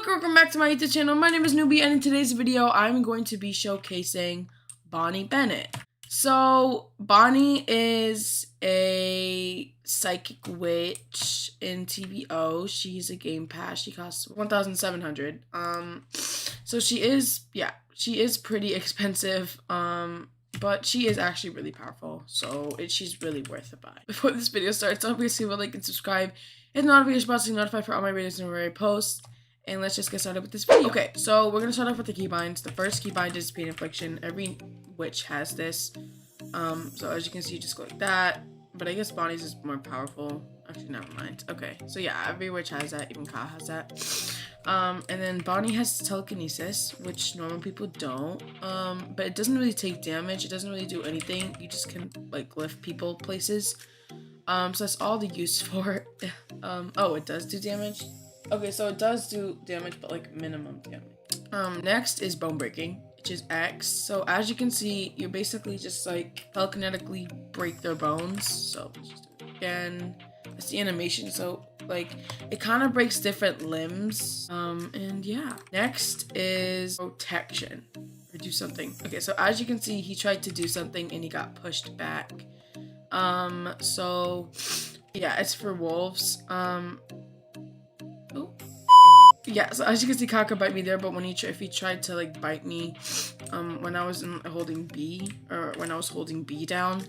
welcome back to my YouTube channel. My name is Nooby, and in today's video, I'm going to be showcasing Bonnie Bennet. So, Bonnie is a psychic witch in TVO. She's a game pass. She costs 1,700. So she is pretty expensive. But she is actually really powerful, so she's really worth a buy. Before this video starts, obviously leave a like and subscribe, hit the notification bell so you're notified for all my videos and whenever I post. And let's just get started with this video. Okay, so we're gonna start off with the keybinds. The first keybind is Pain Affliction. Every witch has this. So as you can see, you just go like that. But I guess Bonnie's is more powerful. Actually, never mind. Okay, so yeah, every witch has that. Even Ka has that. And then Bonnie has telekinesis, which normal people don't. But it doesn't really take damage. It doesn't really do anything. You just can like lift people places. So that's all the use for it. Oh, it does do damage. Okay, so it does do damage, but like minimum damage. Next is Bone Breaking, which is X. So as you can see, you basically just like telekinetically break their bones. So let's just do it again. It's the animation, so like it kind of breaks different limbs. And yeah. Next is Protection, or do something. Okay, so as you can see, he tried to do something and he got pushed back. So yeah, it's for wolves. Yeah, so as you can see, Ka could bite me there, but when if he tried to like bite me, when I was holding B, or when I was holding B down,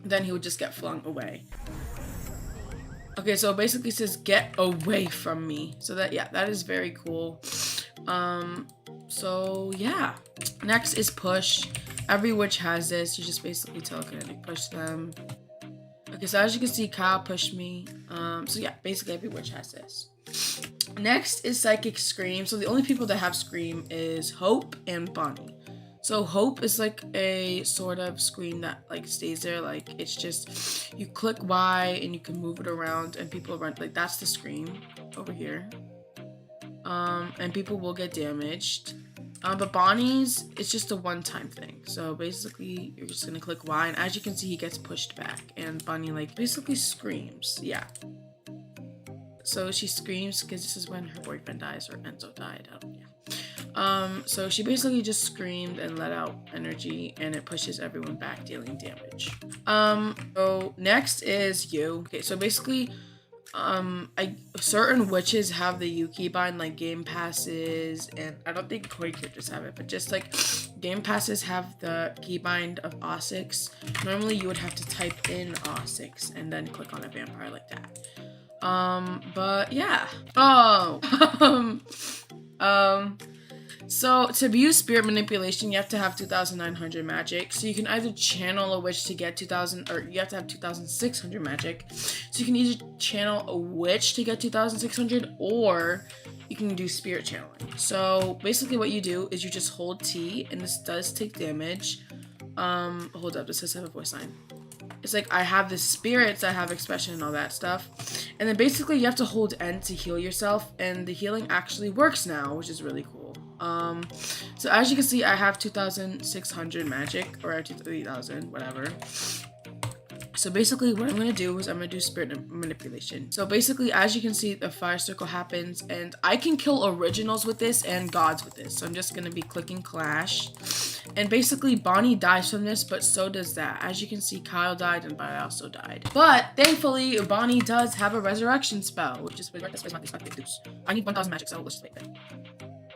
then he would just get flung away. Okay, so it basically says get away from me. So that is very cool. So yeah. Next is Push. Every witch has this. You just basically telekinetic push them. Okay, so as you can see, Ka pushed me. So yeah, basically every witch has this. Next is Psychic Scream. So the only people that have Scream is Hope and Bonnie. So Hope is like a sort of scream that like stays there. Like it's just, you click Y and you can move it around and people run, like that's the scream over here. And people will get damaged. But Bonnie's, it's just a one-time thing. So basically you're just gonna click Y, and as you can see, he gets pushed back and Bonnie like basically screams. Yeah. So she screams because this is when her boyfriend dies, or Enzo died. So she basically just screamed and let out energy, and it pushes everyone back, dealing damage. So next is You. Okay, so basically, certain witches have the You keybind, like game passes, and I don't think Koi characters have it, but just like game passes have the keybind of Au6. Normally you would have to type in Au6 and then click on a vampire like that. But yeah. So to use spirit manipulation, you have to have 2,900 magic. So you can either channel a witch to get 2,000, or you have to have 2,600 magic. So you can either channel a witch to get 2,600, or you can do spirit channeling. So basically what you do is you just hold T, and this does take damage. Hold up, this says I have a voice line. It's like I have the spirits, I have expression and all that stuff. And then basically you have to hold N to heal yourself, and the healing actually works now, which is really cool. So as you can see, I have 2,600 magic, or I have 3,000, whatever. So basically what I'm going to do is I'm going to do spirit manipulation. So basically, as you can see, the fire circle happens, and I can kill originals with this and gods with this. So I'm just going to be clicking clash. And basically Bonnie dies from this, but so does that. As you can see, Kyle died and Bonnie also died. But thankfully, Bonnie does have a resurrection spell, which is I need 1,000 magic, so let's just wait then.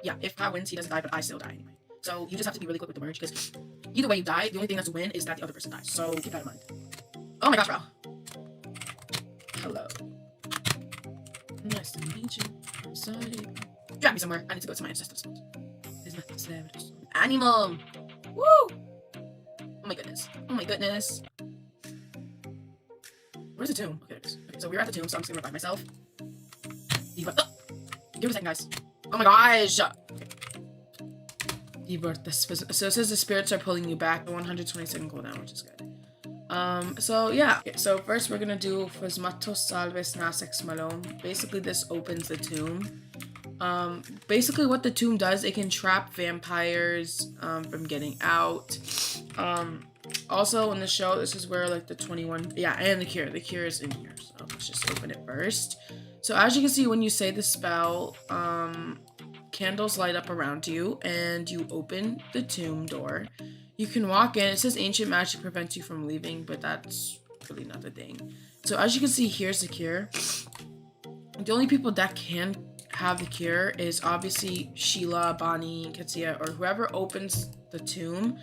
Yeah, if Kyle wins, he doesn't die, but I still die anyway. So you just have to be really quick with the merge, because either way you die, the only thing that's a win is that the other person dies. So keep that in mind. Oh my gosh, bro. Hello. Nice to meet you. I'm sorry. Drag me somewhere. I need to go to my ancestors. Animal. Woo! Oh my goodness. Oh my goodness. Where's the tomb? Okay, there it is. Okay, so we're at the tomb, so I'm just gonna revive myself. Give it a second, guys. Oh my gosh! Okay. So it says the spirits are pulling you back. 120-second cooldown, which is good. So yeah. Okay, so first we're gonna do Fosmatos Salves Nasex Malone. Basically this opens the tomb. Basically what the tomb does, it can trap vampires from getting out. Also in the show, this is where like the 21, yeah, and the cure is in here. So let's just open it first. So as you can see, when you say the spell, candles light up around you, and you open the tomb door. You can walk in. It says ancient magic prevents you from leaving, but that's really not the thing. So as you can see, here's the cure. The only people that can have the cure is obviously Sheila, Bonnie, Katsia, or whoever opens the tomb.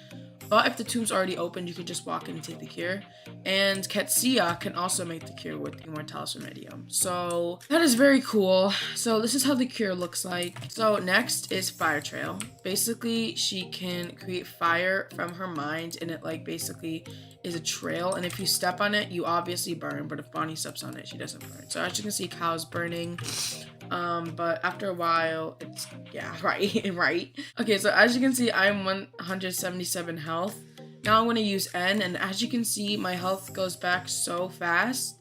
But if the tomb's already open, you can just walk in and take the cure. And Katsia can also make the cure with Immortalis Remedium. So that is very cool. So this is how the cure looks like. So next is Fire Trail. Basically, she can create fire from her mind, and it like basically is a trail. And if you step on it, you obviously burn. But if Bonnie steps on it, she doesn't burn. So as you can see, Kyle's burning. But after a while, it's, yeah, right. Okay, so as you can see, I'm 177 health. Now I'm going to use N, and as you can see, my health goes back so fast.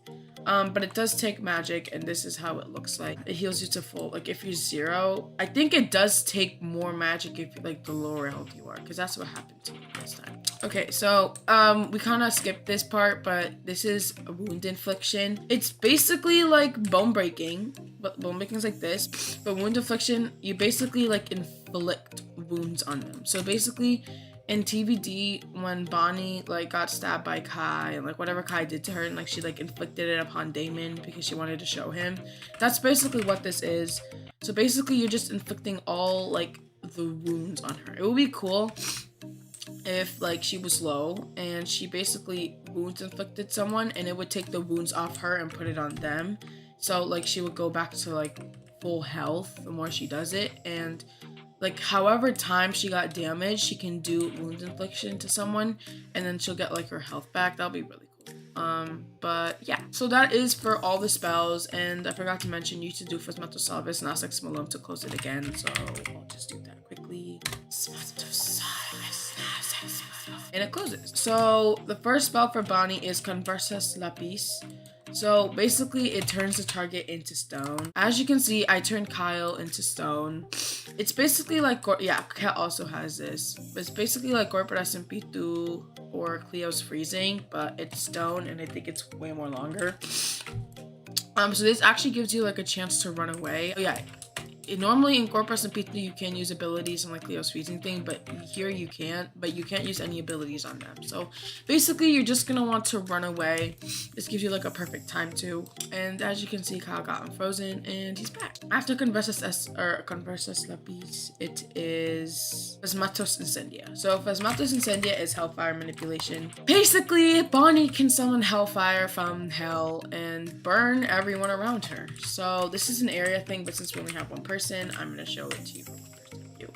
But it does take magic, and this is how it looks like. It heals you to full. Like, if you're 0, I think it does take more magic if, like, the lower health you are, because that's what happened to me this time. Okay, so, we kind of skipped this part, but this is a wound infliction. It's basically like bone breaking, but bone breaking is like this. But wound infliction, you basically, like, inflict wounds on them. So, basically, in TVD, when Bonnie, like, got stabbed by Kai, and, like, whatever Kai did to her, and, like, she, like, inflicted it upon Damon because she wanted to show him. That's basically what this is. So, basically, you're just inflicting all, like, the wounds on her. It would be cool if, like, she was low, and she basically wounds inflicted someone, and it would take the wounds off her and put it on them. So, like, she would go back to, like, full health the more she does it, and like, however time she got damaged, she can do wound infliction to someone, and then she'll get, like, her health back. That'll be really cool. But yeah. So that is for all the spells, and I forgot to mention you should do Phasmatos Salvis and Asex Malone to close it again, so I'll just do that quickly. And it closes. So the first spell for Bonnie is Conversas Lapis. So basically, it turns the target into stone. As you can see, I turned Kyle into stone. It's basically like, yeah, Kat also has this. It's basically like Corporas and Pitu or Cleo's freezing, but it's stone, and I think it's way more longer. So this actually gives you like a chance to run away. Oh, yeah. Normally in Corpus and Pitu you can use abilities on like Leo's freezing thing, but here you can't, but you can't use any abilities on them. So basically you're just gonna want to run away. This gives you like a perfect time to. And as you can see, Kyle got unfrozen and he's back. After Conversas Lapis, it is Phasmatos Incendia. So Phasmatos Incendia is Hellfire manipulation. Basically, Bonnie can summon Hellfire from hell and burn everyone around her. So this is an area thing, but since we only have one person, I'm going to show it to you from one person view.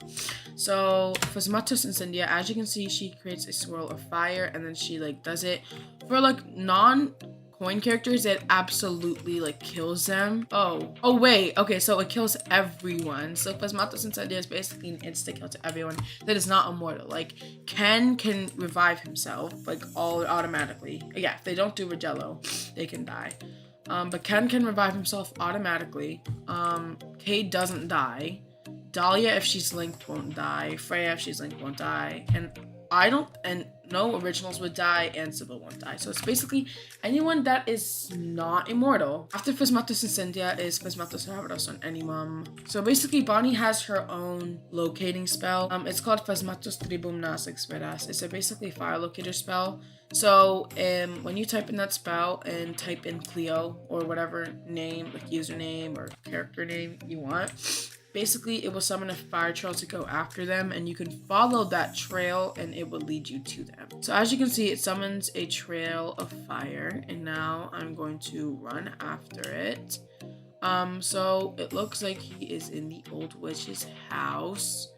So Phasmatos Incendia, as you can see, she creates a swirl of fire, and then she like does it for like non-coin characters. It absolutely like kills them. Oh wait, okay, so it kills everyone. So Phasmatos Incendia is basically an insta kill to everyone that is not immortal. Like Ken can revive himself like all automatically. Yeah, if they don't do Regello, they can die. But Ken can revive himself automatically. Cade doesn't die. Dahlia, if she's linked, won't die. Freya, if she's linked, won't die. And no originals would die, and Sybil won't die. So it's basically anyone that is not immortal. After Phasmatos Incendia is Phasmatos Ravados on Animum. So basically, Bonnie has her own locating spell. It's called Phasmatos Tribum Nas Experas. It's a basically fire locator spell. So when you type in that spell and type in Cleo or whatever name, like username or character name you want, basically it will summon a fire trail to go after them, and you can follow that trail and it will lead you to them. So as you can see, it summons a trail of fire, and now I'm going to run after it. So it looks like he is in the old witch's house.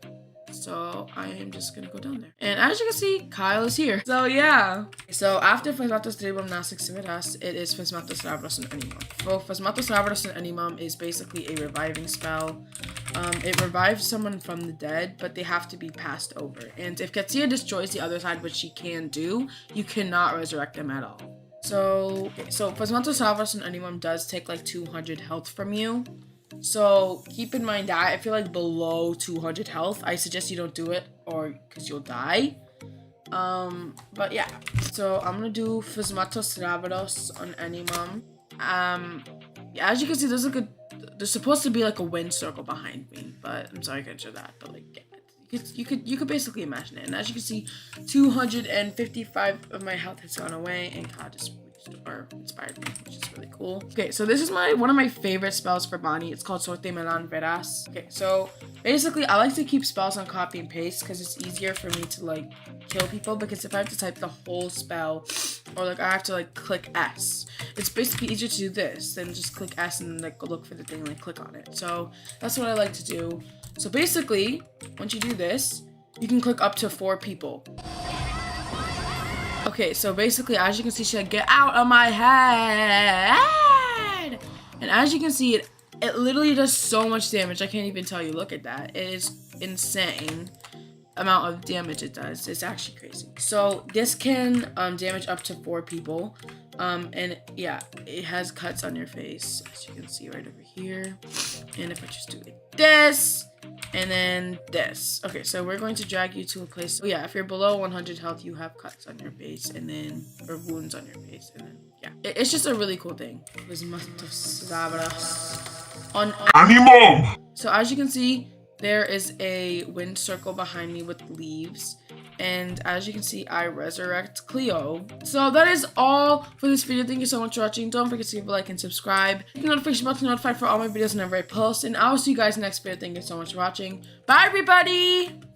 So I am just gonna go down there. And as you can see, Kyle is here. So yeah. So after Phasmatos Tribum Nas Experas, it is Phasmatos Ravados on Animum. Well, Phasmatos Ravados on Animum is basically a reviving spell. It revives someone from the dead, but they have to be passed over. And if Katsia destroys the other side, which she can do, you cannot resurrect them at all. So Phasmatos Ravados on Animum does take like 200 health from you. So keep in mind that if you're like below 200 health, I suggest you don't do it, or because you'll die. But yeah, so I'm gonna do Phasmatos Ravados on Animum. As you can see, there's like there's supposed to be like a wind circle behind me, but I'm sorry I couldn't show that. But like, yeah, you could basically imagine it. And as you can see, 255 of my health has gone away, and God just inspired me, which is really cool. Okay, so this is one of my favorite spells for Bonnie. It's called Sorte Melan Veras. Okay, so basically I like to keep spells on copy and paste because it's easier for me to like kill people, because if I have to type the whole spell, or like I have to like click S, it's basically easier to do this than just click S and like look for the thing and like click on it. So that's what I like to do. So basically, once you do this, you can click up to 4 people. Okay, so basically, as you can see, she said, "Get out of my head!" And as you can see, it literally does so much damage. I can't even tell you. Look at that. It is insane amount of damage it does. It's actually crazy. So this can damage up to 4 people. And yeah, it has cuts on your face, as you can see right over here. And if I just do like this, and then this. Okay, so we're going to drag you to a place. So yeah, if you're below 100 health, you have cuts on your face, and then, or wounds on your face, and then yeah, it's just a really cool thing. On Animal. So as you can see, there is a wind circle behind me with leaves. And as you can see, I resurrect Cleo. So that is all for this video. Thank you so much for watching. Don't forget to leave a like and subscribe. Hit the notification bell to be notified for all my videos whenever I post. And I will see you guys in the next video. Thank you so much for watching. Bye, everybody!